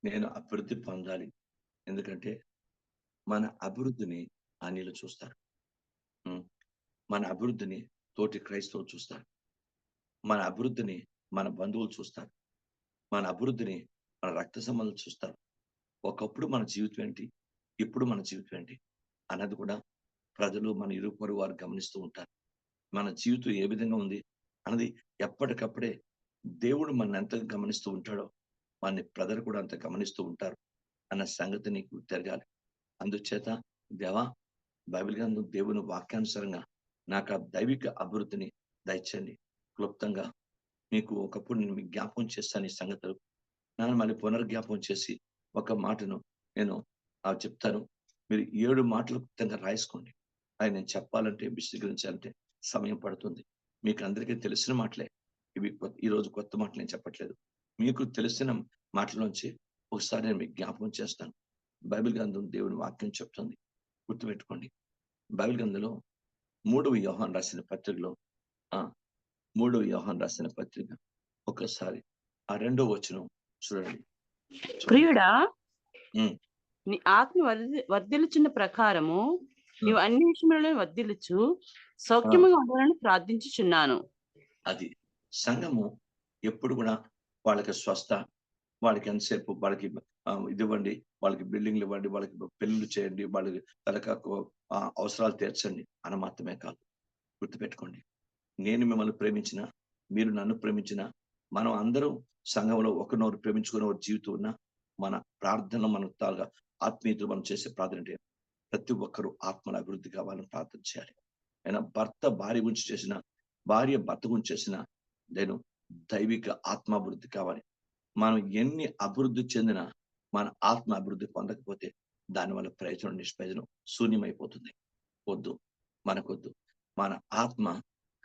నేను అభివృద్ధి పొందాలి. ఎందుకంటే మన అభివృద్ధిని అన్యులు చూస్తారు. హ్మ్. మన అభివృద్ధిని తోటి క్రైస్తవులు చూస్తారు. మన అభివృద్ధిని మన బంధువులు చూస్తారు. మన అభివృద్ధిని మన రక్త సంబంధాలు చూస్తారు. ఒకప్పుడు మన జీవితం ఏంటి? ఇప్పుడు మన జీవితం ఏంటి? అన్నది కూడా ప్రజలు మన ఇరుగు పొరుగు వారు గమనిస్తూ ఉంటారు. మన జీవితం ఏ విధంగా ఉంది అన్నది ఎప్పటికప్పుడే దేవుడు మనల్ని ఎంత గమనిస్తూ ఉంటాడో, మనని ప్రజలు కూడా అంత గమనిస్తూ ఉంటారు అన్న సంగతి నీకు తెలగాలి. అందుచేత దేవా, బైబిల్ గ్రంథం దేవుని వాక్యానుసారంగా నాకు ఆ దైవిక అభివృద్ధిని దయచేయండి. క్లుప్తంగా మీకు ఒకప్పుడు నేను మీకు జ్ఞాపకం చేస్తాను ఈ సంగతులు. నన్ను మళ్ళీ పునర్జ్ఞాపకం చేసి ఒక మాటను నేను చెప్తాను. మీరు 7 మాటలు క్లుప్తంగా రాసుకోండి. అవి నేను చెప్పాలంటే విశదీకరించాలంటే సమయం పడుతుంది. మీకు అందరికీ తెలిసిన మాటలే. ఇవి ఈరోజు కొత్త మాటలు నేను చెప్పట్లేదు. మీకు తెలిసిన మాటల్లోంచి ఒకసారి నేను మీకు జ్ఞాపకం చేస్తాను. బైబిల్ గ్రంథం దేవుని వాక్యం చెప్తుంది. గుర్తుపెట్టుకోండి. బైబిల్ గ్రంథంలో 3వ యోహాను రాసిన పత్రికలో ఆ! 3వ యోహాను రాసిన పత్రిక ఒక్కసారి ఆ 2వ వచనం చూడండి. ప్రియుడా, హ్మ్. నీ ఆత్మ వర్ధిల్లుచున్న ప్రకారము నీవు అన్ని విషయములలో వర్ధిల్లుచు సౌఖ్యముగా ఉండాలని ప్రార్థించుచున్నాను. అది సంఘము ఎప్పుడు కూడా వాళ్ళకి స్వస్థ, వాళ్ళకి ఎంతసేపు వాళ్ళకి ఇది ఇవ్వండి, వాళ్ళకి బిల్డింగ్లు ఇవ్వండి, వాళ్ళకి పెళ్లిళ్ళు చేయండి, వాళ్ళకి అవసరాలు తీర్చండి అని మాత్రమే కాదు. గుర్తుపెట్టుకోండి. నేను మిమ్మల్ని ప్రేమించిన, మీరు నన్ను ప్రేమించిన, మనం అందరం సంఘంలో ఒకరినొకరు ప్రేమించుకునే ఒక జీవితం ఉన్న మన ప్రార్థన మన తాగా ఆత్మీయతలు మనం చేసే ప్రార్థన అంటే ప్రతి ఒక్కరూ ఆత్మల అభివృద్ధి కావాలని ప్రార్థన చేయాలి. అయినా భర్త భార్య గురించి చేసిన, భార్య భర్త గురించి చేసిన నేను దైవిక ఆత్మాభివృద్ధి కావాలి. మనం ఎన్ని అభివృద్ధి చెందినా మన ఆత్మ అభివృద్ధి పొందకపోతే దానివల్ల ప్రయోజనం నిష్ప్రయోజనం శూన్యమైపోతుంది. వద్దు, మనకొద్దు. మన ఆత్మ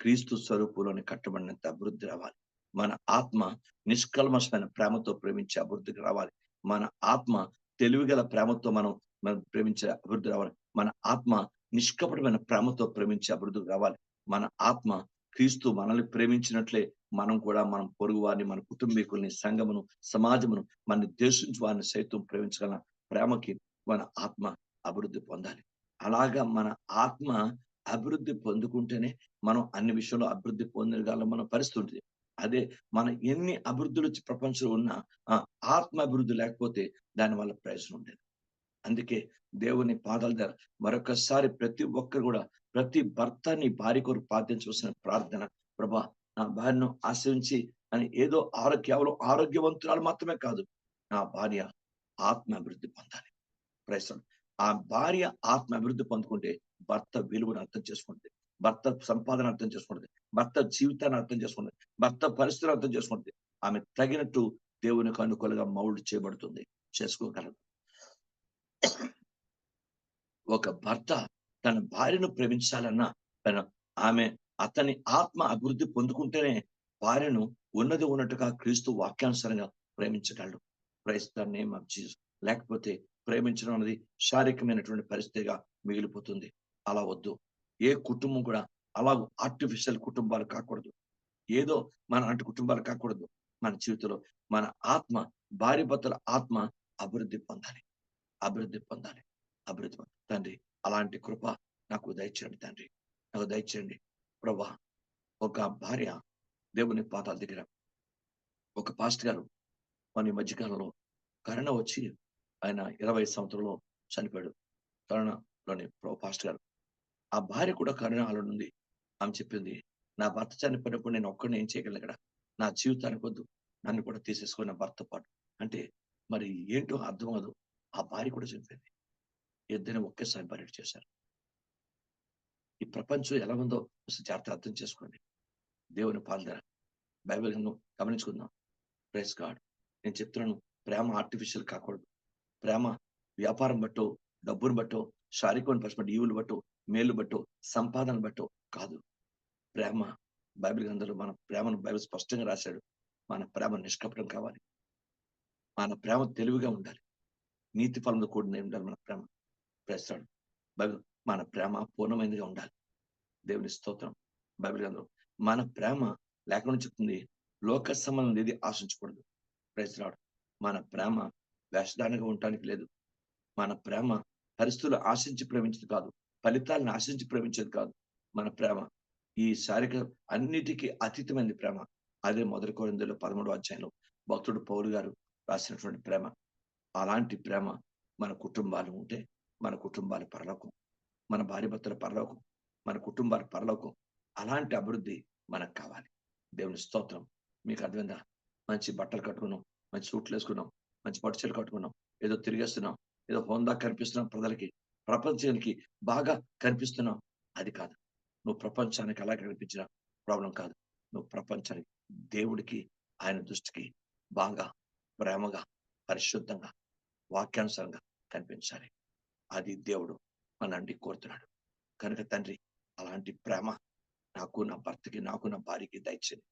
క్రీస్తు స్వరూపులోని కట్టబడినంత అభివృద్ధి రావాలి. మన ఆత్మ నిష్కల్మషమైన ప్రేమతో ప్రేమించే అభివృద్ధికి రావాలి. మన ఆత్మ తెలివిగల ప్రేమతో మనం ప్రేమించే అభివృద్ధి రావాలి. మన ఆత్మ నిష్కపటమైన ప్రేమతో ప్రేమించే అభివృద్ధికి రావాలి. మన ఆత్మ క్రీస్తు మనల్ని ప్రేమించినట్లే మనం కూడా మనం పొరుగు వారిని, మన కుటుంబీకుల్ని, సంఘమును, సమాజమును, మన దేశించి వారిని సైతం ప్రేమించగల ప్రేమకి మన ఆత్మ అభివృద్ధి పొందాలి. అలాగా మన ఆత్మ అభివృద్ధి పొందుకుంటేనే మనం అన్ని విషయంలో అభివృద్ధి పొందగల మన పరిస్థితి ఉంటుంది. అదే మన ఎన్ని అభివృద్ధులు ప్రపంచంలో ఉన్నా ఆత్మ అభివృద్ధి లేకపోతే దానివల్ల ప్రయోజనం ఉండేది. అందుకే దేవుని పాదాల దగ్గర మరొకసారి ప్రతి ఒక్కరు కూడా ప్రతి భర్త నీ భార్య కొరకు ప్రార్థించవలసిన ప్రార్థన, ప్రభా నా భార్యను ఆశ్రయించి అని ఏదో కేవలం ఆరోగ్యవంతురాలు మాత్రమే కాదు, నా భార్య ఆత్మ అభివృద్ధి పొందాలి. ప్రయత్నం ఆ భార్య ఆత్మ అభివృద్ధి పొందుకుంటే భర్త విలువను అర్థం చేసుకుంటుంది, భర్త సంపాదన అర్థం చేసుకుంటుంది, భర్త జీవితాన్ని అర్థం చేసుకుంటుంది, భర్త పరిస్థితిని అర్థం చేసుకుంటుంది. ఆమె తగినట్టు దేవునికి అనుకూలంగా మౌల్డ్ చేయబడుతుంది, చేసుకోగలదు. ఒక భర్త తన భార్యను ప్రేమించాలన్నా ఆమె అతని ఆత్మ అభివృద్ధి పొందుకుంటేనే భార్యను ఉన్నది ఉన్నట్టుగా క్రీస్తు వాక్యానుసారంగా ప్రేమించగలడు. Praise the name of Jesus. లేకపోతే ప్రేమించడం అనేది శారీరకమైనటువంటి పరిస్థితిగా మిగిలిపోతుంది. అలా వద్దు. ఏ కుటుంబం కూడా అలా ఆర్టిఫిషియల్ కుటుంబాలు కాకూడదు. ఏదో మన అంటే కుటుంబాలు కాకూడదు. మన జీవితంలో మన ఆత్మ, భార్య భర్తల ఆత్మ అభివృద్ధి పొందాలి, అభివృద్ధి పొందాలి, అభివృద్ధి పొందాలి. తండ్రి, అలాంటి కృప నాకు దయచేయండి తండ్రి, నాకు దయచేయండి ప్రభా. ఒక భార్య దేవుని పాదాల దగ్గర ఒక పాస్టర్ గారు మన ఈ మధ్యకాలంలో కరోనా వచ్చి ఆయన 20 సంవత్సరంలో చనిపోయాడు. కరోనాలోని పాస్టర్ గారు. ఆ భార్య కూడా కరోనాలో ఉంది. ఆమె చెప్పింది, నా భర్త చనిపోయినప్పుడు నేను ఒక్కడిని ఏం చేయగలను ఇక్కడ, నా జీవితానికి వద్దు, నన్ను కూడా తీసేసుకున్న భర్త పాటు. అంటే మరి ఏంటో అర్థం కాదు. ఆ భార్య కూడా చనిపోయింది. ఇద్దరిని ఒకేసారి బయట చేశారు. ఈ ప్రపంచం ఎలా ఉందో జాగ్రత్త అర్థం చేసుకోండి. దేవుని పాల్గొన బైబిల్ గమనించుకుందాం. Praise God. నేను చెప్తున్నాను, ప్రేమ ఆర్టిఫిషియల్ కాకూడదు. ప్రేమ వ్యాపారం బట్టో, డబ్బును బట్టో, శారీరకమైన పరచబడ్డ ఈవులు బట్టో, మేలు బట్టో, సంపాదన బట్టో కాదు. ప్రేమ బైబిల్ గ్రంథంలో మన ప్రేమను బైబిల్ స్పష్టంగా రాశాడు. మన ప్రేమ నిష్కపటం కావాలి. మన ప్రేమ తెలివిగా ఉండాలి. నీతి ఫలంతో కూడిన ఉండాలి మన ప్రేమ. ప్రేస్తాడు బైబిల్. మన ప్రేమ పూర్ణమైనదిగా ఉండాలి. దేవుని స్తోత్రం. బైబిల్ గ్రంథం మన ప్రేమ లేకుండా చెప్తుంది, లోక సంబంధం ఏది ఆశించకూడదు. Praise lord. మన ప్రేమ వేషధారణగా ఉండటానికి లేదు. మన ప్రేమ పరిస్థితులు ఆశించి ప్రేమించేది కాదు. ఫలితాలను ఆశించి ప్రేమించేది కాదు. మన ప్రేమ ఈ శారీరక అన్నిటికీ అతీతమైనది ప్రేమ. అదే మొదటి కొరింథీయుల 13వ అధ్యాయంలో భక్తుడు పౌలు గారు రాసినటువంటి ప్రేమ. అలాంటి ప్రేమ మన కుటుంబాలు ఉంటే మన కుటుంబాల పరలోకం, మన భార్యాభర్తల పరలోకం, మన కుటుంబాల పరలోకం. అలాంటి అభివృద్ధి మనకు కావాలి. దేవుని స్తోత్రం. మీకు అర్థమైందా? మంచి బట్టలు కట్టుకున్నాం, మంచి సూట్లు వేసుకున్నాం, మంచి పట్టు చీరలు కట్టుకున్నాం, ఏదో తిరిగేస్తున్నాం, ఏదో హోందా కనిపిస్తున్నాం, ప్రజలకి ప్రపంచానికి బాగా కనిపిస్తున్నాం. అది కాదు. నువ్వు ప్రపంచానికి అలా కనిపించిన ప్రాబ్లం కాదు. నువ్వు ప్రపంచానికి, దేవుడికి, ఆయన దృష్టికి బాగా ప్రేమగా, పరిశుద్ధంగా, వాక్యానుసారంగా కనిపించాలి. అది దేవుడు మనండి కోరుతున్నాడు. కనుక తండ్రి, అలాంటి ప్రేమ నాకు, నా భర్తకి, నాకు, నా భార్యకి దయచేయండి.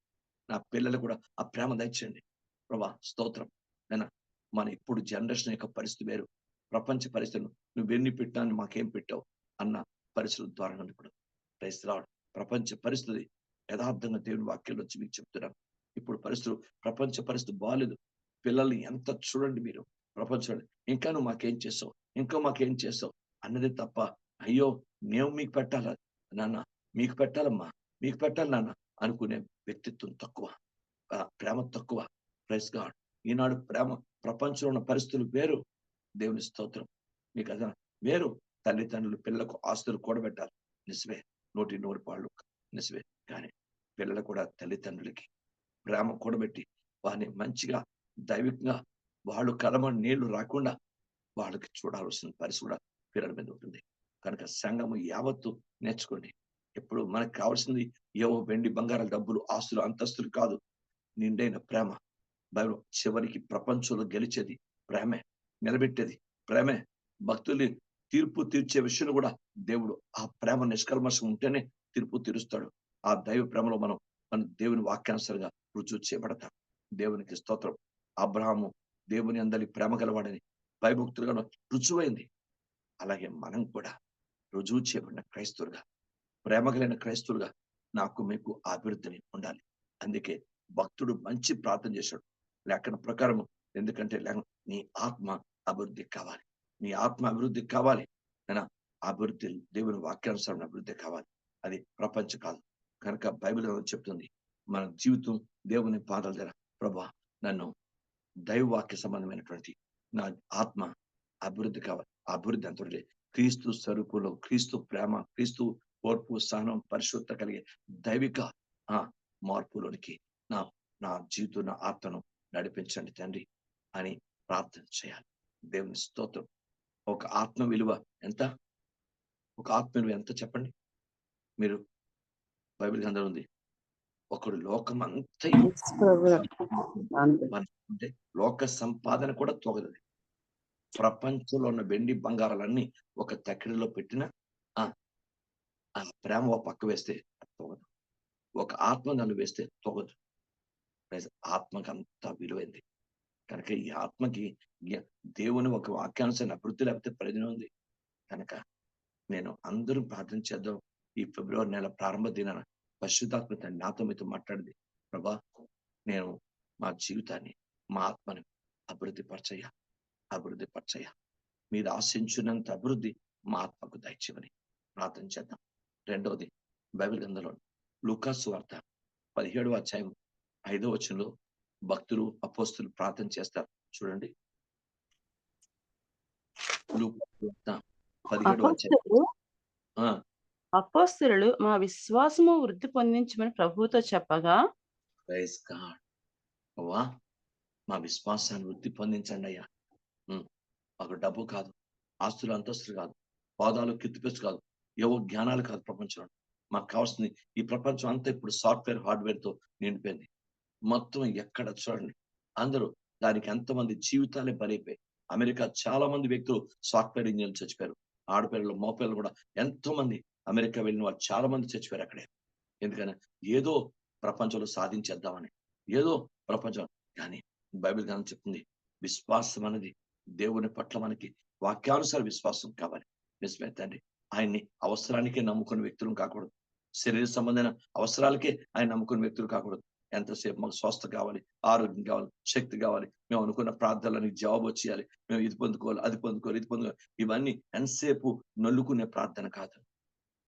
నా పిల్లలు కూడా ఆ ప్రేమ దయచేయండి. ప్రభా స్తోత్రం. నేను మన ఇప్పుడు జనరేషన్ యొక్క పరిస్థితి వేరు. ప్రపంచ పరిస్థితులు నువ్వెన్ని పెట్టాను మాకేం పెట్టావు అన్న పరిస్థితుల ద్వారా ఇప్పుడు ప్రైజ్ ది లార్డ్. ప్రపంచ పరిస్థితి యథార్థంగా దేవుని వాక్యాలు వచ్చి మీకు చెప్తున్నాను. ఇప్పుడు పరిస్థితులు, ప్రపంచ పరిస్థితి బాగాలేదు. పిల్లల్ని ఎంత చూడండి మీరు ప్రపంచంలో, ఇంకా నువ్వు మాకేం చేసావు, ఇంకా మాకేం చేసావు అన్నది తప్ప, అయ్యో మేము మీకు పెట్టాలా నాన్న, మీకు పెట్టాలమ్మా, మీకు పెట్టాలి నాన్న అనుకునే వ్యక్తిత్వం తక్కువ, ప్రేమ తక్కువ. Praise God. ఈనాడు ప్రేమ, ప్రపంచంలో ఉన్న పరిస్థితులు వేరు. దేవుని స్తోత్రం. మీకు అర్థం వేరు. తల్లిదండ్రులు పిల్లలకు ఆస్తులు కూడబెట్టాలి, నిజమే. 100 పాళ్ళు నిజమే. కానీ పిల్లలు కూడా తల్లిదండ్రులకి ప్రేమ కూడబెట్టి వారిని మంచిగా దైవికంగా వాళ్ళు కలమ నీళ్లు రాకుండా వాళ్ళకి చూడాల్సిన పరిస్థితి కూడా పిల్లల మీద ఉంటుంది. కనుక సంఘము యావత్తు నేర్చుకోండి. ఎప్పుడు మనకు కావాల్సింది ఏవో వెండి బంగారాల డబ్బులు, ఆస్తులు, అంతస్తులు కాదు. నిండైన ప్రేమ. బైబిల్ చివరికి ప్రపంచంలో గెలిచేది ప్రేమే, నిలబెట్టేది ప్రేమే. భక్తుల్ని తీర్పు తీర్చే విషయంలో కూడా దేవుడు ఆ ప్రేమ నిష్కల్మషం ఉంటేనే తీర్పు తీరుస్తాడు. ఆ దైవ ప్రేమలో మనం మన దేవుని వాక్యానుసారంగా రుజువు చేయబడతాం. దేవునికి స్తోత్రం. అబ్రహాము దేవుని అందరి ప్రేమ గలవాడని భయభక్తులుగా రుజువైంది. అలాగే మనం కూడా రుజువు చేయబడిన క్రైస్తవులుగా, ప్రేమ కలిగిన క్రైస్తవులుగా నాకు మీకు అభివృద్ధిని ఉండాలి. అందుకే భక్తుడు మంచి ప్రార్థన చేశాడు లేఖన ప్రకారం. ఎందుకంటే నీ ఆత్మ అభివృద్ధి కావాలి, నీ ఆత్మ అభివృద్ధి కావాలి. నేను అభివృద్ధి దేవుని వాక్యానుసారం అభివృద్ధి కావాలి. అది ప్రపంచం కాదు. కనుక బైబిల్ చెప్తుంది మన జీవితం దేవుని పాదాల దగ్గర, ప్రభా నన్ను దైవవాక్య సంబంధమైనటువంటి నా ఆత్మ అభివృద్ధి కావాలి. అభివృద్ధి అంతే క్రీస్తు స్వరూపులో, క్రీస్తు ప్రేమ, క్రీస్తు ఓర్పు, సహనం, పరిశుద్ధత కలిగే దైవిక మార్పులోనికి నా నా జీవితం, నా ఆత్మను నడిపించండి తండ్రి అని ప్రార్థన చేయాలి. దేవుని స్తోత్రం. ఒక ఆత్మ విలువ ఎంత? ఒక ఆత్మ విలువ ఎంత చెప్పండి మీరు? బైబిల్ గ్రంథం ఉంది, ఒకడు లోకం అంతా అంటే లోక సంపాదన కూడా తోగదు. ప్రపంచంలో ఉన్న వెండి బంగారాలన్నీ ఒక తక్కిడిలో పెట్టిన ఆ ప్రేమ ఒక పక్క వేస్తే తోగదు. ఒక ఆత్మ నన్ను వేస్తే తోగదు. ఆత్మకి అంత విలువైంది. కనుక ఈ ఆత్మకి దేవుని ఒక వాక్యానుసారం అభివృద్ధి లేకపోతే ప్రయోజనం ఉంది. కనుక నేను అందరూ ప్రార్థన చేద్దాం. ఈ ఫిబ్రవరి నెల ప్రారంభ దినాన పరిశుద్ధాత్మ తండ్రి నాతో మీతో మాట్లాడింది, ప్రభా నేను మా జీవితాన్ని, మా ఆత్మని అభివృద్ధి పరచయ్యా, మీరు ఆశించినంత అభివృద్ధి మా ఆత్మకు దయచేయమని ప్రార్థన చేద్దాం. రెండవది బైబిల్ గ్రంథంలో లూకా సువార్త 17వ అధ్యాయం 5వ వచనంలో భక్తులు, అపోస్తులు ప్రార్థన చేస్తారు. చూడండి, లూకా సువార్త 17వ అధ్యాయం. అపోస్తలులు మా విశ్వాసము వృద్ధి పొందించమని ప్రభువుతో చెప్పగా, ప్రైజ్ గాడ్. అవ్వా మా విశ్వాసాన్ని వృద్ధి పొందించండి అయ్యా. మాకు డబ్బు కాదు, ఆస్తులు అంతస్తులు కాదు, హోదాలు కీర్తిపెచ్చు కాదు, ఏవో జ్ఞానాలు కాదు ప్రపంచంలో. మాకు కావాల్సింది, ఈ ప్రపంచం అంతా ఇప్పుడు సాఫ్ట్వేర్, హార్డ్వేర్ తో నిండిపోయింది. మొత్తం ఎక్కడ చూడండి అందరూ దానికి ఎంతమంది జీవితాలే బలైపోయాయి. అమెరికా చాలా మంది వ్యక్తులు సాఫ్ట్వేర్ ఇంజనీర్లు చచ్చిపోయారు. ఆడపిల్లలు, మగపిల్లలు కూడా ఎంతో మంది అమెరికా వెళ్ళిన వాళ్ళు చాలా మంది చచ్చిపోయారు అక్కడే. ఎందుకని ఏదో ప్రపంచంలో సాధించేద్దామని, ఏదో ప్రపంచం. కానీ బైబిల్ గ్రంథం చెప్తుంది, విశ్వాసం అనేది దేవుని పట్ల మనకి వాక్యానుసార విశ్వాసం కావాలి. నిజమే తండ్రి, ఆయన్ని అవసరానికే నమ్ముకునే వ్యక్తులు కాకూడదు. శరీర సంబంధమైన అవసరాలకే ఆయన నమ్ముకునే వ్యక్తులు కాకూడదు. ఎంతసేపు మాకు స్వస్థ కావాలి, ఆరోగ్యం కావాలి, శక్తి కావాలి, మేము అనుకున్న ప్రార్థనలకు జవాబు వచ్చేయాలి, మేము ఇది పొందుకోవాలి, అది పొందుకోవాలి, ఇది పొందుకోవాలి. ఇవన్నీ ఎంతసేపు నొల్లుకునే ప్రార్థన కాదు,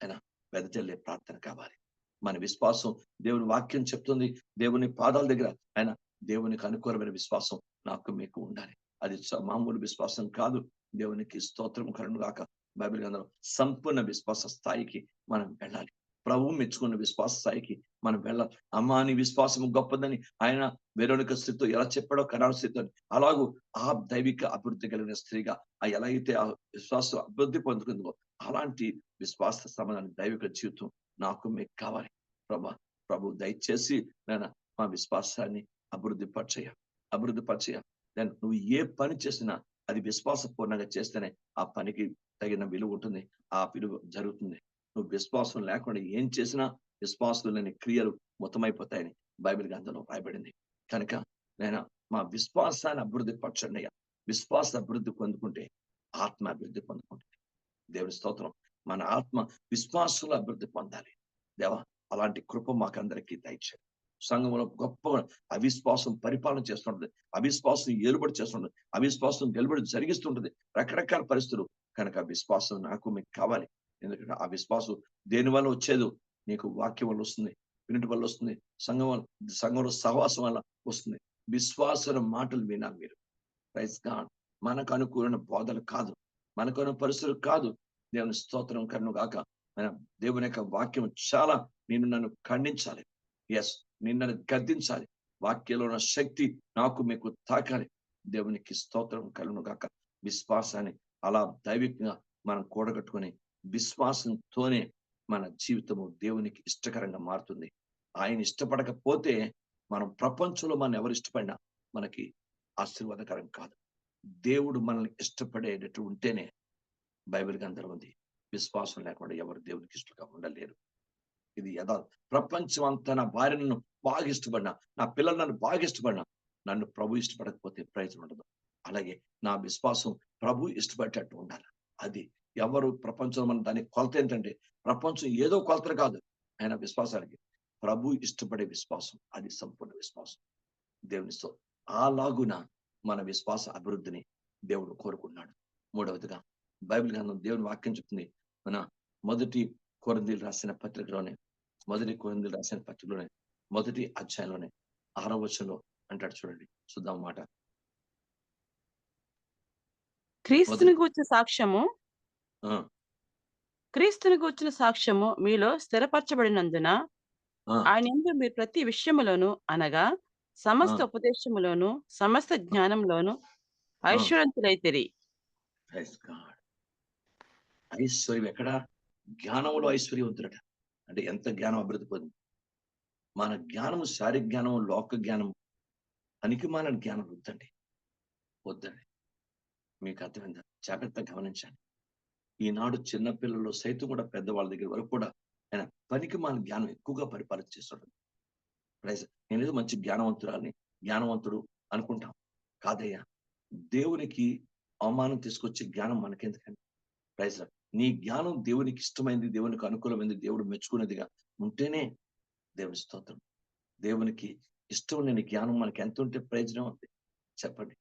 ఆయన వెదజల్లే ప్రార్థన కావాలి. మన విశ్వాసం దేవుని వాక్యం చెప్తుంది, దేవుని పాదాల దగ్గర ఆయన దేవునికి అనుకూలమైన విశ్వాసం నాకు మీకు ఉండాలి. అది మామూలు విశ్వాసం కాదు. దేవునికి స్తోత్రం కలుగును గాక. బైబిల్ గ్రంథంలో సంపూర్ణ విశ్వాస స్థాయికి మనం వెళ్ళాలి. ప్రభువు మెచ్చుకున్న విశ్వాస స్థాయికి మనం వెళ్ళాలి. అమ్మా నీ విశ్వాసం గొప్పదని ఆయన వెరోనిక స్థితితో ఎలా చెప్పాడో కనాడు స్థితితో, అలాగూ ఆ దైవిక అభివృద్ధి కలిగిన స్త్రీగా ఎలా అయితే ఆ విశ్వాసం అభివృద్ధి పొందుకుందో అలాంటి విశ్వాస సంబంధాన్ని దైవిక జీవితం నాకు మీకు కావాలి. ప్రభు దయచేసి నేను మా విశ్వాసాన్ని అభివృద్ధి పరిచయ. నేను నువ్వు ఏ పని చేసినా అది విశ్వాసపూర్ణంగా చేస్తేనే ఆ పనికి తగిన విలువ ఉంటుంది, ఆ విలువ జరుగుతుంది. నువ్వు విశ్వాసం లేకుండా ఏం చేసినా విశ్వాసం లేని క్రియలు మొత్తమైపోతాయని బైబిల్ గ్రంథంలో రాయబడింది. కనుక నేను మా విశ్వాసాన్ని అభివృద్ధి పరచండి. విశ్వాస అభివృద్ధి పొందుకుంటే ఆత్మ అభివృద్ధి పొందుకుంటుంది. దేవుని స్తోత్రం. మన ఆత్మ విశ్వాసంలో అభివృద్ధి పొందాలి. దేవా అలాంటి కృప మాకందరికీ దయచేయండి. సంఘంలో గొప్పగా అవిశ్వాసం పరిపాలన చేస్తుంటది, అవిశ్వాసం ఏలుబడి చేస్తుంటది, అవిశ్వాసం గెలుబడి జరిగిస్తుంటది, రకరకాల పరిస్థితులు. కనుక విశ్వాసం నాకు మీకు కావాలి. ఎందుకంటే ఆ విశ్వాసం దేని వల్ల వచ్చేది? నీకు వాక్యం వల్ల వస్తుంది, వినటి వల్ల వస్తుంది, సంఘంలో సహవాసం వల్ల వస్తుంది. విశ్వాసన మాటలు వినాలి మీరు. Praise God. మనకు అనుకూలమైన బోధలు కాదు, మనకు అనుకూల పరిస్థితులు కాదు. దేవుని స్తోత్రం కరును గాక. దేవుని యొక్క వాక్యం చాలా నన్ను ఖండించాలి. ఎస్, నిన్ను గద్దించాలి. వాక్యంలో ఉన్న శక్తి నాకు మీకు తాకాలి. దేవునికి స్తోత్రం కలుగును గాక. విశ్వాసాన్ని అలా దైవికంగా మనం కూడగట్టుకొని విశ్వాసంతోనే మన జీవితము దేవునికి ఇష్టకరంగా మారుతుంది. ఆయన ఇష్టపడకపోతే మనం ప్రపంచంలో మనం ఎవరు ఇష్టపడినా మనకి ఆశీర్వాదకరం కాదు. దేవుడు మనల్ని ఇష్టపడేటట్టు ఉంటేనే బైబిల్ గ్రంథంలో ఉంది. విశ్వాసం లేకుండా ఎవరు దేవునికి ఇష్టంగా ఉండలేరు. ఇది ప్రపంచం అంతా నా భార్య నన్ను బాగా ఇష్టపడినా, నా పిల్లలు నన్ను బాగా ఇష్టపడినా, నన్ను ప్రభు ఇష్టపడకపోతే ప్రయోజనం ఉండదు. అలాగే నా విశ్వాసం ప్రభు ఇష్టపడేటట్టు ఉండాలి. అది ఎవరు ప్రపంచంలో మన దాని కొలత ఏంటంటే, ప్రపంచం ఏదో కొలతలు కాదు ఆయన విశ్వాసానికి. ప్రభు ఇష్టపడే విశ్వాసం అది సంపూర్ణ విశ్వాసం. దేవునితో అలాగున మన విశ్వాస అభివృద్ధిని దేవుడు కోరుకున్నాడు. మూడవదిగా బైబిల్ గ్రంథం దేవుని వాక్యం చెప్తుంది. మన మొదటి కొరింథీయులు రాసిన పత్రికలోనే మొదటి అధ్యాయంలోనే 6వ వచనంలో అంటాడు చూడండి, చూద్దాం మాట. క్రీస్తుని గూర్చిన సాక్ష్యము మీలో స్థిరపరచబడినందున ఆయన యందు మీరు ప్రతి విషయములోను అనగా సమస్త ఉపదేశములోను సమస్త జ్ఞానంలోను ఐశ్వర్యంతులైతిరి. ఐశ్వర్యం ఎక్కడ? జ్ఞానంలో ఐశ్వర్యవంతుడట. అంటే ఎంత జ్ఞానం అభివృద్ధి పొంది. మన జ్ఞానము శారీరక జ్ఞానం, లోక జ్ఞానం, పనికిమాలిన జ్ఞానం వద్దండి. మీకు అర్థమైందా? జాగ్రత్తగా గమనించండి. ఈనాడు చిన్నపిల్లలు సైతం కూడా పెద్దవాళ్ళ దగ్గర వరకు కూడా ఆయన పనికిమాలిన జ్ఞానం ఎక్కువగా పరిపాలన చేస్తుంటారు. నేనేదో మంచి జ్ఞానవంతుడు అనుకుంటాం. కాదయ్యా, దేవునికి అవమానం తీసుకొచ్చే జ్ఞానం మనకెందుకండి? ప్రైజ్ నీ జ్ఞానం దేవునికి ఇష్టమైంది, దేవునికి అనుకూలమైంది, దేవుడు మెచ్చుకునేదిగా ఉంటేనే దేవుని స్తోత్రం. దేవునికి ఇష్టం లేని జ్ఞానం మనకి ఎంత ఉంటే ప్రయోజనం ఉంది చెప్పండి?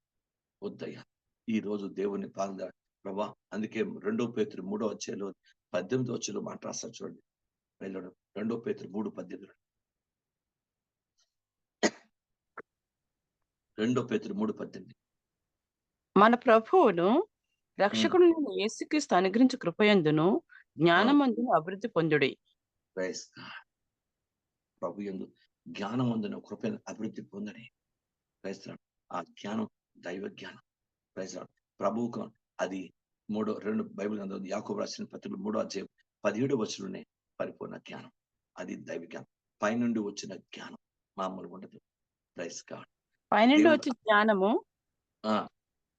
వద్దయ్యా. ఈ రోజు దేవుని పాద ప్రభా, అందుకే 2 పేతురు 3వ అధ్యాయంలో 18వ వచనంలో మాట రాస్తారు చూడండి. 2 పేతురు 3:18. 2 పేతురు 3:18. మన ప్రభువును రక్షకుడు యేసుక్రీస్తు అనుగ్రహించు కృపయందును జ్ఞానమందును అభివృద్ధి పొందుడి. ప్రభు యందు జ్ఞానమందును కృప అభివృద్ధి పొందని. ఆ జ్ఞానం దైవ జ్ఞానం. ప్రభువుకు అది 2 బైబిల్ గ్రంథం యాకోబు రాసిన పత్రికలు 3వ అధ్యాయం 17వ వచనంలోనే పరిపూర్ణ జ్ఞానం. అది దైవ జ్ఞానం. పైనుండి వచ్చిన జ్ఞానం మామూలుగా ఉండదు. Praise God. పైనుండి వచ్చే జ్ఞానము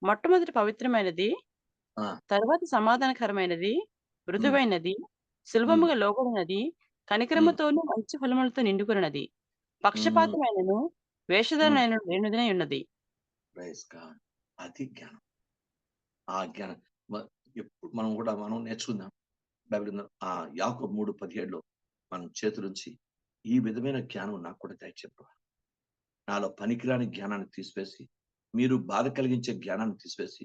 మొట్టమొదటి పవిత్రమైనది, తర్వాత సమాధానకరమైనది, మృదువైనది, సులభముగా లోబడినది, కనికరముతోను మంచి ఫలములతో నిండుకున్నది, పక్షపాతమైనను వేషధారణైన లేనిదై ఉన్నది. అది జ్ఞానం. ఆ జ్ఞానం ఎప్పుడు మనం నేర్చుకుందాం. బైబిల్ యాకోబు 3:17లో మనం చేతులుంచి ఈ విధమైన జ్ఞానం నాకు కూడా దయచేయు. నాలో పనికిరాని జ్ఞానాన్ని తీసివేసి, మీరు బాధ కలిగించే జ్ఞానాన్ని తీసివేసి,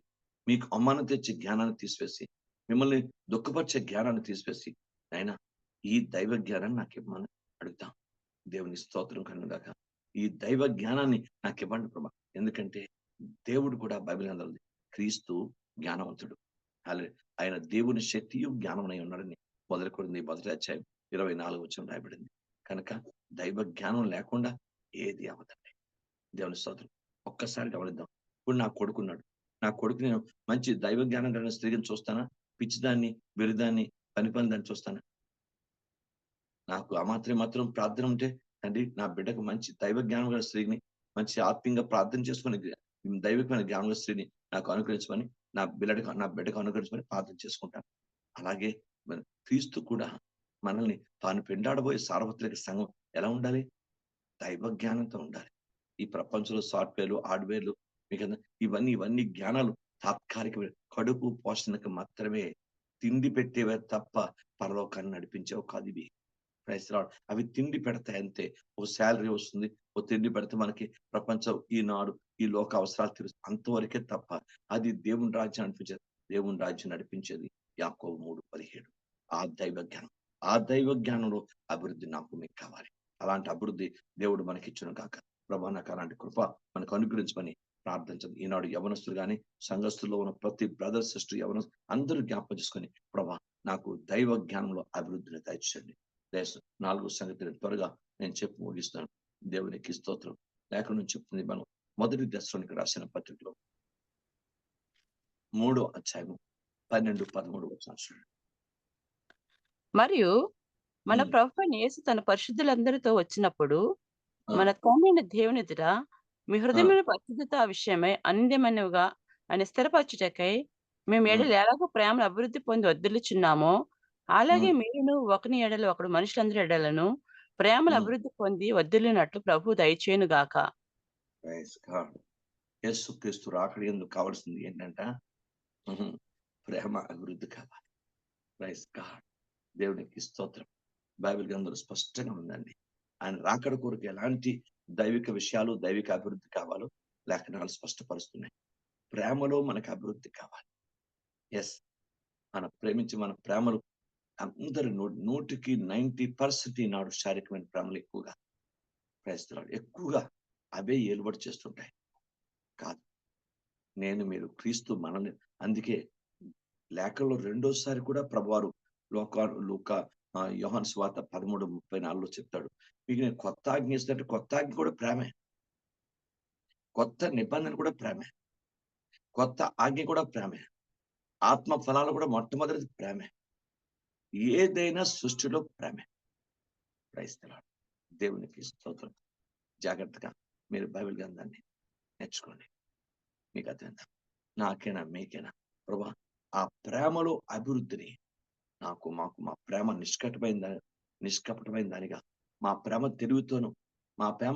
మీకు అవమానం తెచ్చే జ్ఞానాన్ని తీసివేసి, మిమ్మల్ని దుఃఖపరిచే జ్ఞానాన్ని తీసివేసి, నాయనా ఈ దైవ జ్ఞానాన్ని నాకిమ్మని అడుగుతాం. దేవుని స్తోత్రం కలుగునుగాక. ఈ దైవ జ్ఞానాన్ని నాకివ్వండి ప్రభా. ఎందుకంటే దేవుడు కూడా బైబిల్ గ్రంథంలో ఉంది. క్రీస్తు జ్ఞానవంతుడు. ఆయన దేవుని శక్తియు జ్ఞానమునై ఉన్నాడని మొదటి అధ్యాయం 24 వచనం రాయబడింది. కనుక దైవ జ్ఞానం లేకుండా ఏది అవ్వదండి. దేవుని స్తోత్రం. ఒక్కసారి గమనిద్దాం. ఇప్పుడు నా కొడుకున్నాడు. నా కొడుకు నేను మంచి దైవ జ్ఞానం కలిగిన స్త్రీని చూస్తానా? పిచ్చిదాన్ని, వెర్రిదాన్ని, పనిదాన్ని చూస్తానా? నాకు ఆ మాత్రం ప్రార్థన ఉంటే, తండ్రి నా బిడ్డకు మంచి దైవ జ్ఞానం గల స్త్రీని, మంచి ఆత్మీయంగా ప్రార్థన చేసుకుని దైవికమైన జ్ఞానం గల స్త్రీని నాకు అనుగ్రహించమని, నా బిడ్డకు అనుగ్రహించమని ప్రార్థన చేసుకుంటాను. అలాగే మరి క్రీస్తు కూడా మనల్ని తాను పెండాడబోయే సార్వత్రిక సంఘం ఎలా ఉండాలి? దైవ జ్ఞానంతో ఉండాలి. ఈ ప్రపంచంలో సాఫ్ట్‌వేర్‌లు, హార్డ్‌వేర్‌లు మీకన్నా ఇవన్నీ జ్ఞానాలు తాత్కాలికమైన కడుపు పోషణకు మాత్రమే, తిండి పెట్టేవే తప్ప పరలోకాన్ని నడిపించేవి కాదు ఇవి. Praise the Lord. అవి తిండి పెడతాయి అంతే. ఓ సాలరీ వస్తుంది. ఓ తిండి పెడితే మనకి ప్రపంచం ఈనాడు ఈ లోక అవసరాలు తీరుస్తుంది. అంతవరకే తప్ప అది దేవుని రాజ్యం నడిపించేది. దేవుని రాజ్యం నడిపించేది యాకోబు 3:17. ఆ దైవ జ్ఞానం. ఆ దైవ జ్ఞానంలో అభివృద్ధి నాకు మీకు కావాలి. అలాంటి అభివృద్ధి దేవుడు మనకిచ్చును గాక. ప్రభా నాకు అలాంటి కృప మనకు అనుగ్రహించమని ప్రార్థించండి. ఈనాడు యవనస్తులు గాని, సంఘస్థుల్లో ఉన్న ప్రతి బ్రదర్, సిస్టర్, అందరూ జ్ఞాపకం చేసుకొని, ప్రభా నాకు దైవ జ్ఞానంలో అభివృద్ధిని దయచేయండి. 4 సంగతిని త్వరగా నేను చెప్పి ముగిస్తాను. దేవునికి స్తోత్రం. లేఖనం నుంచి చెప్తుంది మనం మొదటి దశలోనికి రాసిన పత్రికలో 3వ అధ్యాయము 12, 13 వచనాలు చూడండి. మరియు మన హ్మ్. ప్రభువైన యేసు తన పరిశుద్ధులందరితో వచ్చినప్పుడు, ఆ! మన తండ్రైన దేవుని ఎదుట మీ ఆ! హృదయముల పరిశుద్ధత విషయమై అనింద్యమైనవిగా ఆయన స్థిరపరచుటకై మేము హ్మ్. ఎడల ఎలాగో ప్రేమను అభివృద్ధి పొంది వర్ధిల్లుచున్నామో, అలాగే హ్మ్. మీరును ఒకని ఎడల ఒకడు మనుషులందరి ఎడలను ప్రేమను హ్మ్. అభివృద్ధి పొంది వర్ధిల్లినట్లు ప్రభువు దయచేయును గాక. Praise God. యేసుక్రీస్తు రాకడ కావాల్సింది ఏంటంట? హుహు. ప్రేమ అభివృద్ధి కావాలి. Praise God. దేవునికి స్తోత్రం. బైబిల్ గ్రంథంలో స్పష్టంగా ఉందండి. ఆయన రాకడ కొరకు ఎలాంటి దైవిక విషయాలు, దైవిక అభివృద్ధి కావాలో లేఖనాలు స్పష్టపరుస్తున్నాయి. ప్రేమలో మనకు అభివృద్ధి కావాలి. యెస్. మన ప్రేమలు అందరి 100కి 90% ఈనాడు శారీరకమైన ప్రేమలు ఎక్కువగా. Praise the Lord. ఎక్కువగా అవే ఏలుబడి చేస్తుంటాయి. కాదు. మీరు క్రీస్తు మనల్ని అందుకే లేఖలో రెండోసారి కూడా ప్రభువారు లూకా యోహాను సువార్త 13:34లో చెప్తాడు. మీకు నేను కొత్త ఆజ్ఞ ఇస్తున్నట్టు కొత్త ఆజ్ఞ కూడా ప్రేమే. కొత్త నిబంధన కూడా ప్రేమే. కొత్త ఆజ్ఞ కూడా ప్రేమే. ఆత్మ ఫలాలు కూడా మొట్టమొదటిది ప్రేమే. ఏదైనా సృష్టిలో ప్రేమే. Praise the Lord. దేవునికి స్తోత్రం. జాగ్రత్తగా మీరు బైబిల్ గ్రంథాన్ని నేర్చుకోండి. మీకు అర్థమైందా? నాకైనా మీకైనా ప్రభా ఆ ప్రేమలో అభివృద్ధిని మాకు మా ప్రేమ నిష్కపటమైన దానిగా, మా ప్రేమ తెలివితోను, మా ప్రేమ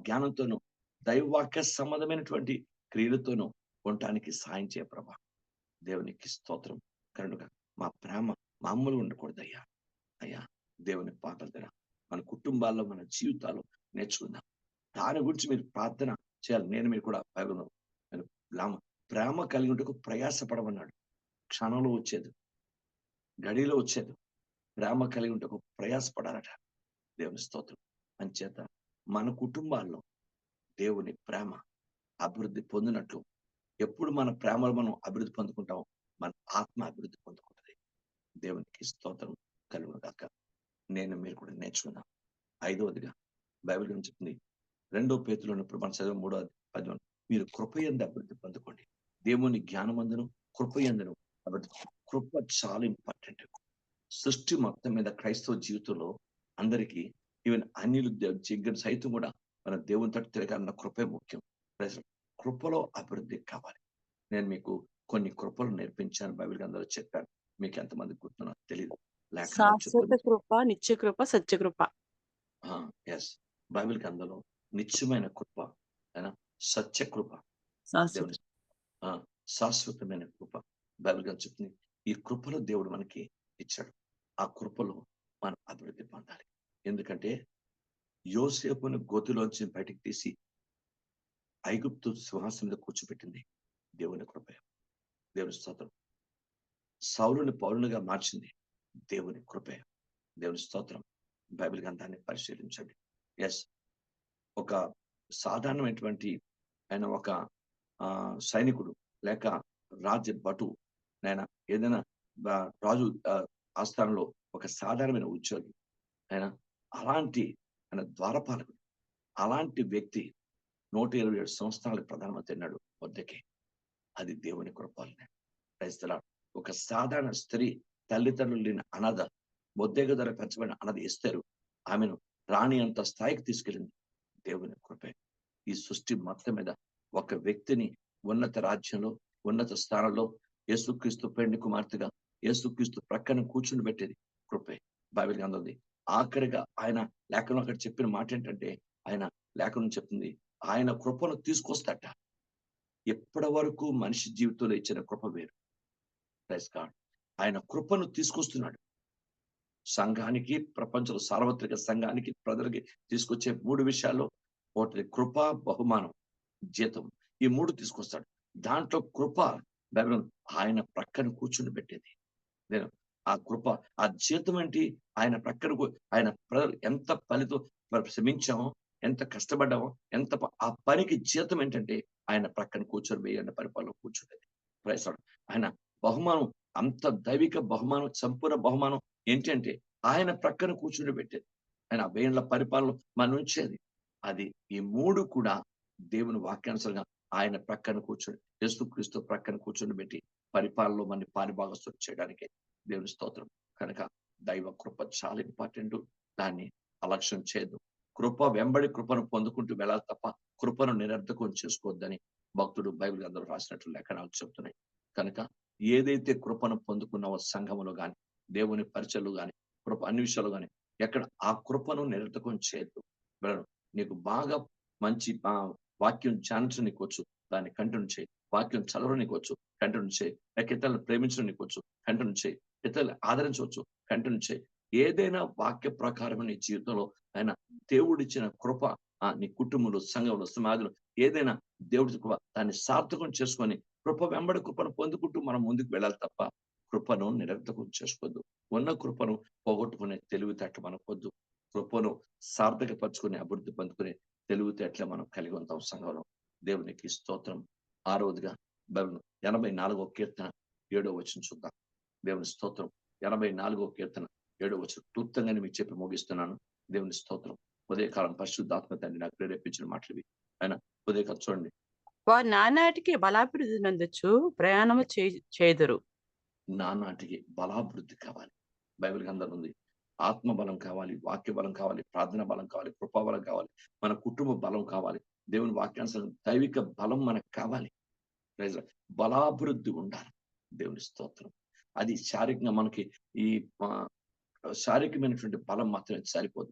జ్ఞానంతోను, దైవవాక్య సంబంధమైనటువంటి క్రియలతోను ఉండటానికి సాయం చేయ ప్రభా. దేవునికి స్తోత్రం. కరుణగా మా ప్రేమ మామూలుగా ఉండకూడదయ్యా. అయ్యా దేవుని పాటల దగ్గర మన కుటుంబాల్లో, మన జీవితాల్లో నేర్చుకుందాం. దాని గురించి మీరు ప్రార్థన చేయాలి. మీరు కూడా బైబిల్‌లో మీరు ప్రేమ కలిగి ఉంటకు ప్రయాసపడమన్నాడు. క్షణంలో వచ్చేది. గడియలో వచ్చేది. ప్రేమ కలిగి ఉంటకు ప్రయాసపడాలట. దేవుని స్తోత్రం. అంచేత మన కుటుంబాల్లో దేవుని ప్రేమ అభివృద్ధి పొందినట్లు ఎప్పుడు మన ప్రేమలో మనం అభివృద్ధి పొందుకుంటామో మన ఆత్మ అభివృద్ధి పొందుకుంటది. దేవునికి స్తోత్రం కలుగును గాక. మీరు కూడా నేర్చుకుందాం. 5వదిగా బైబిల్ ఏం చెప్తుంది? 2 పేతురులో ఇప్పుడు మనం చదివే 3వ అధ్యాయం మీరు కృపయందు అభివృద్ధి పొందుకోండి. దేవుని జ్ఞానమందును, కృపయందును అభివృద్ధి. కృప చాలా ఇంపార్టెంట్. సృష్టి మొత్తం మీద క్రైస్తవ జీవితంలో అందరికీ ఈవెన్ అన్యులు సైతం కూడా మన దేవుని తట్టు తిరగాలన్న కృపే ముఖ్యం. కృపలో అభివృద్ధి కావాలి. నేను మీకు కొన్ని కృపలు నేర్పించాను. బైబిల్ గ్రంథంలో చెప్పాను. మీకు ఎంతమందికి గుర్తుందో నాకు తెలీదు. లేఖనాలు శాశ్వత చెప్తుంది. కృప, నిత్య కృప, సత్య కృప. యెస్. బైబిల్ గ్రంథంలో నిత్యమైన కృప, అయినా సత్య కృప, శాశ్వత. దేవుని ఆ! శాశ్వతమైన కృప. బైబిల్ గ్రంథం చెప్తుంది. ఈ కృపలో దేవుడు మనకి ఇచ్చాడు. ఆ కృపలో మనం అభివృద్ధి పొందాలి. ఎందుకంటే యోసేపుని గోతిలోంచి బయటికి తీసి ఐగుప్తు సింహాసనం మీద కూర్చోబెట్టింది దేవుని కృప. దేవుని స్తోత్రం. సౌలుని పౌలునిగా మార్చింది దేవుని కృప. దేవుని స్తోత్రం. బైబిల్ గ్రంథాన్ని పరిశీలించండి. ఎస్, ఒక సాధారణమైనటువంటి ఆయన ఒక సైనికుడు లేక రాజ్య భటు, ఆయన ఏదైనా రాజు ఆస్థానంలో ఒక సాధారణమైన ఉద్యోగి, ఆయన అలాంటి ఆయన ద్వారపాలకుడు, అలాంటి వ్యక్తి 127 సంవత్సరాలకు ప్రధానమంత్రి అన్నాడు వద్దకే. అది దేవుని కృపాలనే. క్రైస్తలాడు ఒక సాధారణ స్త్రీ, తల్లిదండ్రులు లేని అనాథ, బొద్దెగ ధర పెంచబడిన అనాథ ఎస్తేరు ఆమెను రాణి అంత స్థాయికి తీసుకెళ్ళింది దేవుని కృపే. ఈ సృష్టి మొత్తం మీద ఒక వ్యక్తిని ఉన్నత రాజ్యంలో, ఉన్నత స్థానంలో యేసుక్రీస్తు పెండి కుమార్తెగా యేసుక్రీస్తు ప్రక్కన కూర్చుని పెట్టేది కృపే. బైబిల్ గ్రంథంది. ఆఖరిగా ఆయన లేఖనం అక్కడ చెప్పిన మాట ఏంటంటే, ఆయన లేఖనం చెప్తుంది ఆయన కృపను తీసుకొస్తాట. ఎప్పటి వరకు మనిషి జీవితంలో ఇచ్చిన కృప వేరు. Praise God. ఆయన కృపను తీసుకొస్తున్నాడు సంఘానికి, ప్రపంచంలో సార్వత్రిక సంఘానికి, ప్రజలకి తీసుకొచ్చే 3 విషయాల్లో ఒకటి కృప, బహుమానం, జీతం. ఈ 3 తీసుకొస్తాడు. దాంట్లో కృప బైబిల్ ఆయన ప్రక్కన కూర్చుని పెట్టేది. నేను ఆ కృప, ఆ జీతం ఏంటి? ఆయన ప్రక్కన ఆయన ప్రజలు ఎంత పనితో శ్రమించామో, ఎంత కష్టపడ్డామో, ఆ పనికి జీతం ఏంటంటే ఆయన ప్రక్కన కూర్చొని వేయండి పరిపాలన కూర్చుండేది. Praise lord. ఆయన బహుమానం, అంత దైవిక బహుమానం, సంపూర్ణ బహుమానం ఏంటంటే ఆయన ప్రక్కన కూర్చుని పెట్టేది. ఆయన 1000 పరిపాలన మన ఉంచేది. అది ఈ 3 కూడా దేవుని వాక్యానుసారంగా ఆయన ప్రక్కన కూర్చొని, యేసుక్రీస్తు ప్రక్కన కూర్చొని పెట్టి పరిపాలనలో మన పాలిభాగస్తులు చేయడానికి దేవుని స్తోత్రం. కనుక దైవ కృప చాలా ఇంపార్టెంట్. దాన్ని అలక్ష్యం చేయదు. కృప వెంబడి కృపను పొందుకుంటూ వెళ్ళాలి తప్ప కృపను నిరర్ధకం చేసుకోవద్దని భక్తుడు బైబిల్ గ్రంథంలో రాసినట్లు లేఖనాలు చెప్తున్నాయి. కనుక ఏదైతే కృపను పొందుకున్నావో సంఘములో గాని, దేవుని పరిచయలు గాని, కృప అన్ని విషయాలు గాని, ఎక్కడ ఆ కృపను నిరర్ధకం చేయొద్దు. నీకు బాగా మంచి వాక్యం ధ్యానించడం నీకు వచ్చు, దాన్ని కంటిన్యూ చేయి. వాక్యం చదవడం నీకు వచ్చు, కంటిన్యూ చేయి. లేక ఇతరులను ప్రేమించడం నీకు వచ్చు, కంటిన్యూ చేయి. ఇతరులను ఆదరించవచ్చు, కంటిన్యూ చేయి. ఏదైనా వాక్య ప్రకారం నీ జీవితంలో ఆయన దేవుడిచ్చిన కృప నీ కుటుంబంలో, సంఘంలో, సమాజంలో ఏదైనా దేవుడి కృప దాన్ని సార్థకం చేసుకొని కృప వెంబడి కృపను పొందుకుంటూ మనం ముందుకు వెళ్ళాలి తప్ప కృపను నిరర్ధకం చేసుకోవద్దు. ఉన్న కృపను పోగొట్టుకునే తెలివితేటలు మనకొద్దు. కృపను సార్థకపరుచుకుని అభివృద్ధి పొందుకునే తెలివితేటలే మనం కలిగి ఉంటాం సంఘంలో. దేవునికి స్తోత్రం. ఆరోదిగా బైబిల్ 84వ కీర్తన 7వ వచనం చూద్దాం. దేవుని స్తోత్రం. 84వ కీర్తన 7వ వచనం క్లుప్తంగానే మీకు చెప్పి ముగిస్తున్నాను. దేవుని స్తోత్రం. ఉదయకాలం పరిశుద్ధాత్మ తండ్రి నాకు ప్రేరేపించిన మాటలు ఆయన ఉదయకాలం చూడండి. వారు నానాటికి బలాభివృద్ధి నందొచ్చు ప్రయాణము చేదురు. నానాటికి బలాభివృద్ధి కావాలి. బైబిల్ గ్రంథం ఉంది. ఆత్మ బలం కావాలి, వాక్య బలం కావాలి, ప్రార్థన బలం కావాలి, కృపా బలం కావాలి, మన కుటుంబ బలం కావాలి, దేవుని వాక్యానుసారం దైవిక బలం మనకు కావాలి. బలాభివృద్ధి ఉండాలి. దేవుని స్తోత్రం. అది శారీరకంగా మనకి ఈ శారీరకమైనటువంటి బలం మాత్రమే సరిపోదు.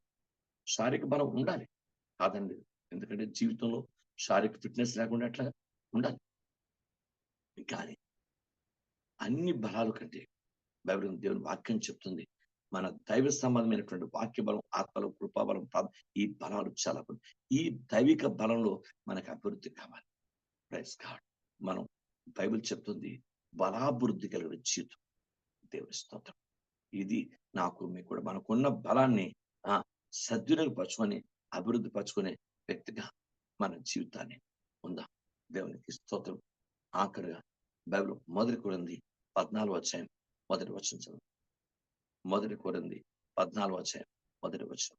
శారీరక బలం ఉండాలి కాదండి. ఎందుకంటే జీవితంలో శారీరక ఫిట్నెస్ లేకుండా ఎట్లా ఉండాలి. కానీ అన్ని బలాల కంటే బైబిల్ దేవుని వాక్యం చెప్తుంది మన దైవ సంబంధమైనటువంటి వాక్య బలం, ఆత్మబలం, కృపాబలం, ఈ బలాలు చాలా ఈ దైవిక బలంలో మనకు అభివృద్ధి కావాలి. Praise God. మనం బైబిల్ చెప్తుంది బలాభివృద్ధి కలిగిన జీవితం. దేవుని స్తోత్రం. ఇది నాకు మీకు కూడా మనకున్న బలాన్ని సద్వినియోగపరచుకొని అభివృద్ధి పరచుకునే వ్యక్తిగా మన జీవితాన్ని ఉందాం. దేవునికి స్తోత్రం. ఆఖరిగా బైబిల్ 1 కొరింథీ 14వ అధ్యాయం 1వ వచనం చదువు. 1 కొరింథీ 14వ అధ్యాయం 1వ వచనం.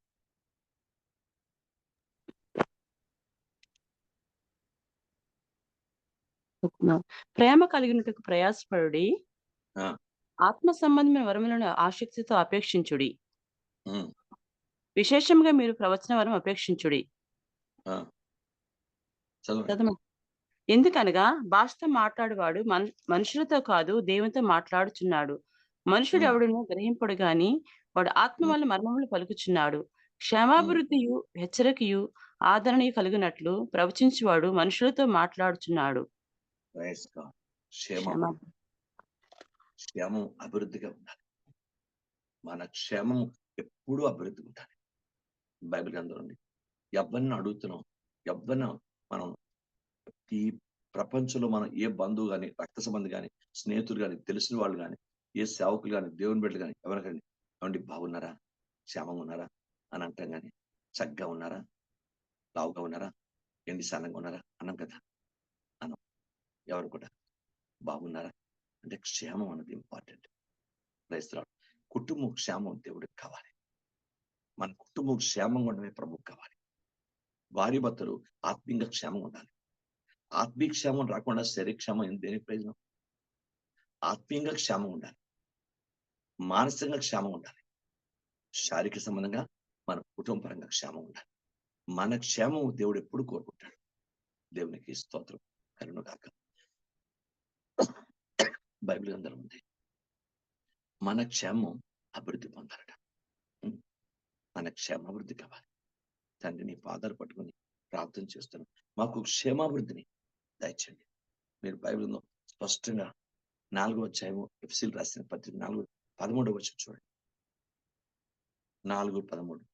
ప్రేమ కలిగినట్టుకు ప్రయాసపడుడి, ఆత్మ సంబంధమైన వరములను ఆసక్తితో అపేక్షించుడి. విశేషంగా మీరు ప్రవచన వరం అపేక్షించుడి. ఎందుకనగా భాషతో మాట్లాడువాడు మనుషులతో కాదు దేవునితో మాట్లాడుచున్నాడు. మనుషుడు ఎవడునో గ్రహింపడు గాని వాడు ఆత్మ వల్ల మర్మములు పలుకుచున్నాడు. క్షేమాభివృద్ధియు హెచ్చరికయు ఆదరణయు కలిగినట్లు ప్రవచించువాడు మనుషులతో మాట్లాడుచున్నాడు. క్షేమం అభివృద్ధిగా ఉండాలి. మన క్షేమం ఎప్పుడూ అభివృద్ధి ఉండాలి. బైబిల్ గ్రంథం ఉంది. ఎవరిని అడుగుతున్నాం, ఎవరిని మనం ఈ ప్రపంచంలో మనం ఏ బంధువు గాని, రక్త సంబంధి గాని, స్నేహితులు గాని, తెలిసిన వాళ్ళు గాని, ఏ సేవకులు గాని, దేవుని బిడ్డలు గాని ఎవరికైనా "ఏవండీ బాగున్నారా? క్షేమంగా ఉన్నారా?" అని అంటాం గాని, "చక్కగా ఉన్నారా? లావుగా ఉన్నారా? ఏంటి సన్నగా ఉన్నారా?" అనం కదా! అనం. ఎవరు కూడా బాగున్నారా? అంటే క్షేమం అన్నది ఇంపార్టెంట్. Praise the lord. కుటుంబం క్షేమం దేవుడికి కావాలి. మన కుటుంబం క్షేమంగా ఉండడమే ప్రభువుకి కావాలి. భార్యాభర్తలు ఆత్మీయంగా క్షేమంగా ఉండాలి. ఆత్మీయ క్షేమం రాకుండా శరీర క్షేమం దేనికి ప్రయోజనం? ఆత్మీయంగా క్షేమం ఉండాలి. మానసికంగా క్షేమం ఉండాలి. శారీరక సంబంధంగా మన కుటుంబ పరంగా క్షేమం ఉండాలి. మన క్షేమం దేవుడు ఎప్పుడు కోరుకుంటాడు. దేవునికి స్తోత్రం కలుగును గాక. బైబిల్ గ్రంథంలో ఉంది. మన క్షేమం అభివృద్ధి పొందాలట. హ్మ్. మన క్షేమాభివృద్ధి కావాలి. తండ్రి నీ పాదాలు పట్టుకొని ప్రార్థన చేస్తున్నాను. మాకు క్షేమాభివృద్ధిని దయచేయండి. మీరు బైబిల్‌లో స్పష్టంగా 4వ అధ్యాయము ఎఫెసీయులు రాసిన పత్రిక 13వ వచనం చూడండి. 4:13.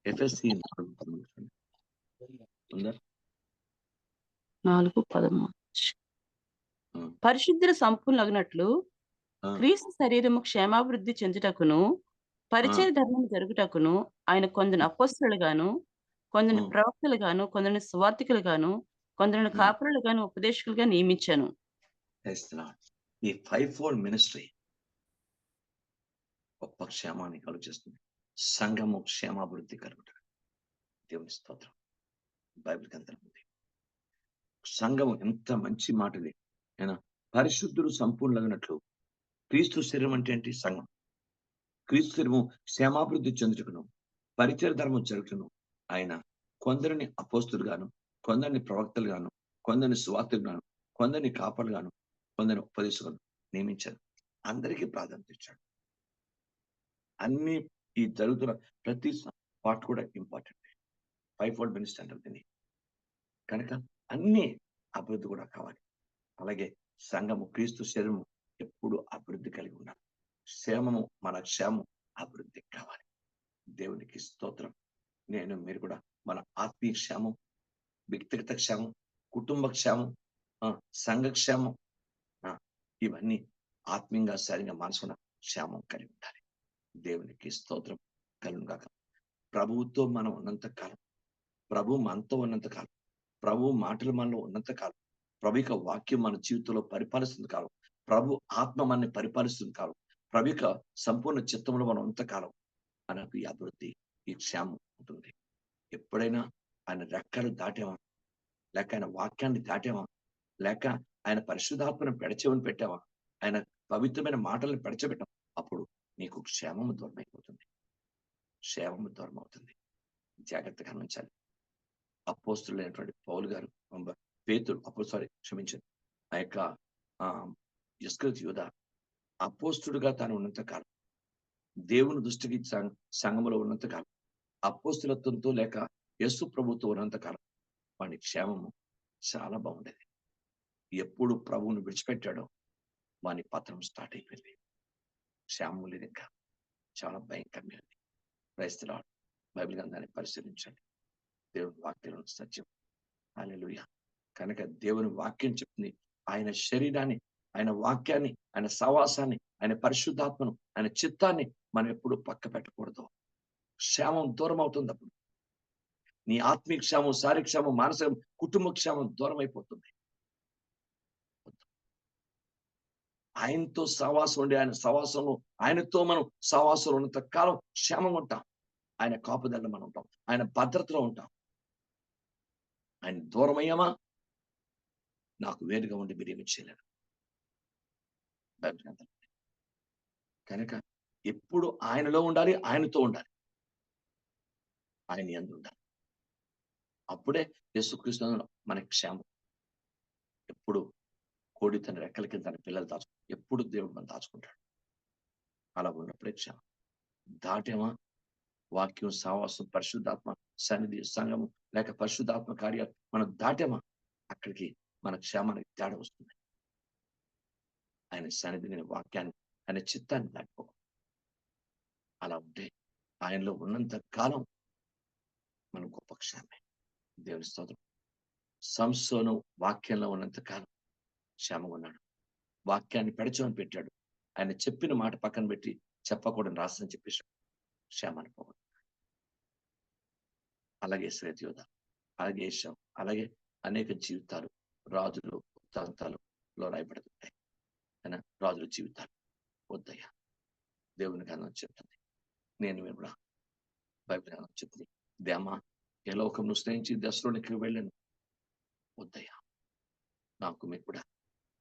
ఎఫెసీ 4:13 చూడండి. ఉందా? 4:13. హ్మ్. పరిశుద్ధులు సంపూర్ణులగునట్లు ఆ! క్రీస్తు శరీరము క్షేమాభివృద్ధి చెందుటకును, ఆ! పరిచర్య ధర్మము జరుగుటకును ఆయన కొందరిని అపొస్తలుగాను, కొందరిని హ్మ్. ప్రవక్తలుగాను, కొందరిని సువార్తికులుగాను, కొందరిని హ్మ్. కాపరులుగాను, ఉపదేశకులుగా నియమించాను. Praise the lord. ఈ ఫైవ్ ఫోల్డ్ మినిస్ట్రీ గొప్ప క్షేమాన్ని కలుగజేస్తుంది. సంఘము క్షేమాభివృద్ధి కలుగుట. దేవుని స్తోత్రం. బైబిల్ గ్రంథంలో ఉంది. సంఘము ఎంత మంచి మాట ఇది. ఏనా? పరిశుద్ధులు సంపూర్ణులగునట్లు క్రీస్తు శరీరం అంటే ఏంటి? సంఘం. క్రీస్తు శరీరము క్షేమాభివృద్ధి చెందుటకును, పరిచయ ధర్మం జరుగుటను ఆయన కొందరిని అపోస్తులుగాను, కొందరిని ప్రవక్తలుగాను, కొందరిని సువార్తికులుగాను, కొందరిని కాపరులుగాను, కొందరిని ఉపదేశకులను నియమించారు. అందరికీ ప్రాధాన్యత ఇచ్చాడు. అన్ని ఈ జరుగుతున్న ప్రతి పార్ట్ కూడా ఇంపార్టెంట్. ఫైవ్ ఫోల్డ్ మినిస్ట్రీ అంటారు దీన్ని. కనుక అన్ని అభివృద్ధి కూడా కావాలి. అలాగే సంఘము క్రీస్తు శరీరము ఎప్పుడు అభివృద్ధి కలిగి ఉండాలి. క్షేమము మన క్షేమం అభివృద్ధి కావాలి. దేవునికి స్తోత్రం. నేను మీరు కూడా మన ఆత్మీయ క్షేమం, వ్యక్తిగత క్షేమం, కుటుంబ క్షేమం, సంఘ క్షేమం, ఆ, ఇవన్నీ ఆత్మీయంగా శారీరంగా మనసున క్షేమం కలిగి ఉండాలి. దేవునికి స్తోత్రం కలుగును గాక. ప్రభువుతో మనం ఉన్నంత కాలం, ప్రభు మనతో ఉన్నంత కాలం, ప్రభు మాటలు మనలో ఉన్నంత కాలం, ప్రభు యొక్క వాక్యం మన జీవితంలో పరిపాలిస్తుంది కాలం, ప్రభు ఆత్మ మనల్ని పరిపాలిస్తుంది కాలం, ప్రభు యొక్క సంపూర్ణ చిత్తంలో మనం ఉన్నంత కాలం మనకు ఈ అభివృద్ధి, ఈ క్షేమం ఉంటుంది. ఎప్పుడైనా ఆయన రెక్కలు దాటామా, లేక ఆయన వాక్యాన్ని దాటామా, లేక ఆయన పరిశుద్ధాత్మను పెడచెవిని పెట్టావా, ఆయన పవిత్రమైన మాటలను పెడచెబెట్టాం, అప్పుడు నీకు క్షేమము దూరమైపోతుంది. క్షేమము దూరం అవుతుంది. జాగ్రత్తగా గమనించాలి. అపోస్తులైనటువంటి పౌలు గారు, పేతురు క్షమించండి. ఆ యొక్క ఇస్కరియోతు యూదా అపోస్తుడుగా తాను ఉన్నంత కాలం, దేవుని దృష్టికి సంఘములో ఉన్నంత కాలం, అపోస్తులత్వంతో లేక యేసు ప్రభుతో ఉన్నంత కాలం వాని క్షేమము చాలా బాగుండేది. ఎప్పుడు ప్రభువును విడిచిపెట్టాడో వాని పతనం స్టార్ట్ అయిపోయింది. క్షేమం లేదు ఇంకా. చాలా భయంకరంగా ఉంది. Praise the lord. బైబిల్ గ్రంథాన్ని పరిశీలించండి. దేవుని వాక్యంలో సత్యం. హల్లెలూయా. కనుక దేవుని వాక్యం చెప్తుంది. ఆయన శరీరాన్ని, ఆయన వాక్యాన్ని, ఆయన సహవాసాన్ని, ఆయన పరిశుద్ధాత్మను, ఆయన చిత్తాన్ని మనం ఎప్పుడు పక్క పెట్టకూడదు. క్షేమం దూరం అవుతుంది అప్పుడు. నీ ఆత్మీయ క్షేమం, శారీరక క్షేమం, మానసిక కుటుంబ క్షేమం దూరం అయిపోతుంది. ఆయనతో సహవాసం ఉండి, ఆయన సహవాసంలో ఆయనతో మనం సహవాసంలో ఉన్నంత కాలం క్షేమంగా ఉంటాం. ఆయన కాపుదలలో మనం ఉంటాం. ఆయన భద్రతలో ఉంటాం. ఆయన దూరమయ్యామా నాకు వేరుగా ఉండి మీరేమి చేయలేరు. బైబిల్ గ్రంథం. కనుక ఎప్పుడు ఆయనలో ఉండాలి, ఆయనతో ఉండాలి. ఆయన యందు ఉండాలి. అప్పుడే యేసుక్రీస్తు మనకి క్షేమం. ఎప్పుడు కోడి తన రెక్కల కింద తన పిల్లలు ఎప్పుడు దేవుడు మనం దాచుకుంటాడు. అలా ఉన్నప్పుడే క్షేమం. దాటేమా వాక్యం, సహవాసం, పరిశుద్ధాత్మ సన్నిధి, సంఘము లేక పరిశుద్ధాత్మ కార్యాలు మనం దాటేమా అక్కడికి మన క్షేమానికి తేడా వస్తుంది. ఆయన సన్నిధిని, వాక్యాన్ని, ఆయన చిత్తాన్ని దాటిపోకూడదు. అలా ఉంటే ఆయనలో ఉన్నంత కాలం మనం గొప్ప క్షేమే. దేవుని స్తోత్రం. సంసోను వాక్యంలో ఉన్నంత కాలం క్షేమంగా ఉన్నాడు. వాక్యాన్ని పెడచమని పెట్టాడు. ఆయన చెప్పిన మాట పక్కన పెట్టి చెప్పకూడని రాస్తని చెప్పేసాడు. క్షేమాన్ని పోగొట్టాడు. అలాగే శ్వేతయోధ, అలాగే ఏశావు, అలాగే అనేక జీవితాలు రాజులు వృత్తాంతాలలో రాయబడుతుంటాయి. అయినా రాజుల జీవితాలు వద్దయ్యా. దేవుని గ్రంథం చెప్తుంది. నేను కూడా బైబిల్ గ్రంథం చెప్తుంది. దేమా ఏ లోకంను స్నేహించి దశలోనికి వెళ్ళాను. వద్దయ్యా. నాకు మీకు కూడా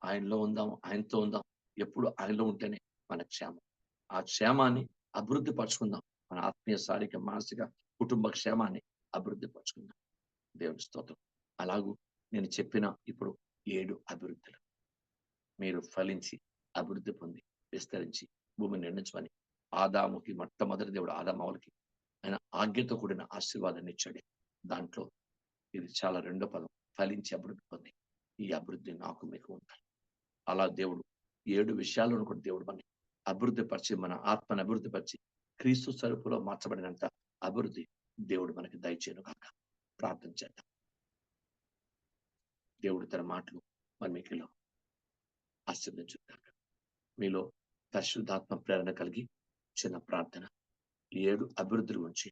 ఆయనలో ఉందాం, ఆయనతో ఉందాం. ఎప్పుడు ఆయనలో ఉంటేనే మన క్షేమం. ఆ క్షేమాన్ని అభివృద్ధి పరుచుకుందాం. మన ఆత్మీయ, శారీరక, మానసిక, కుటుంబ క్షేమాన్ని అభివృద్ధి పరుచుకుందాం. దేవుని స్తోత్రం. అలాగూ నేను చెప్పిన ఇప్పుడు 7 అభివృద్ధులు మీరు ఫలించి అభివృద్ధి పొంది విస్తరించి భూమిని నిర్మించమని ఆదాముకి మొట్టమొదటి దేవుడు ఆదామవులకి ఆయన ఆజ్ఞతో కూడిన ఆశీర్వాదాన్ని ఇచ్చాడు. దాంట్లో ఇది చాలా రెండో పదం, ఫలించి అభివృద్ధి పొంది. ఈ అభివృద్ధి నాకు మీకు ఉండాలి. అలా దేవుడు 7 విషయాలను కూడా దేవుడు మనని అభివృద్ధి పరిచి, మన ఆత్మను అభివృద్ధి పరిచి క్రీస్తు స్వరూపులో మార్చబడినంత అభివృద్ధి దేవుడు మనకి దయచేయను కాక. ప్రార్థన చేద్దాం. దేవుడు తన మాటలు మరి మీకులో ఆశీర్వదించుగాక. మీలో పరిశుద్ధాత్మ ప్రేరణ కలిగి చిన్న ప్రార్థన. 7 అభివృద్ధుల గురించి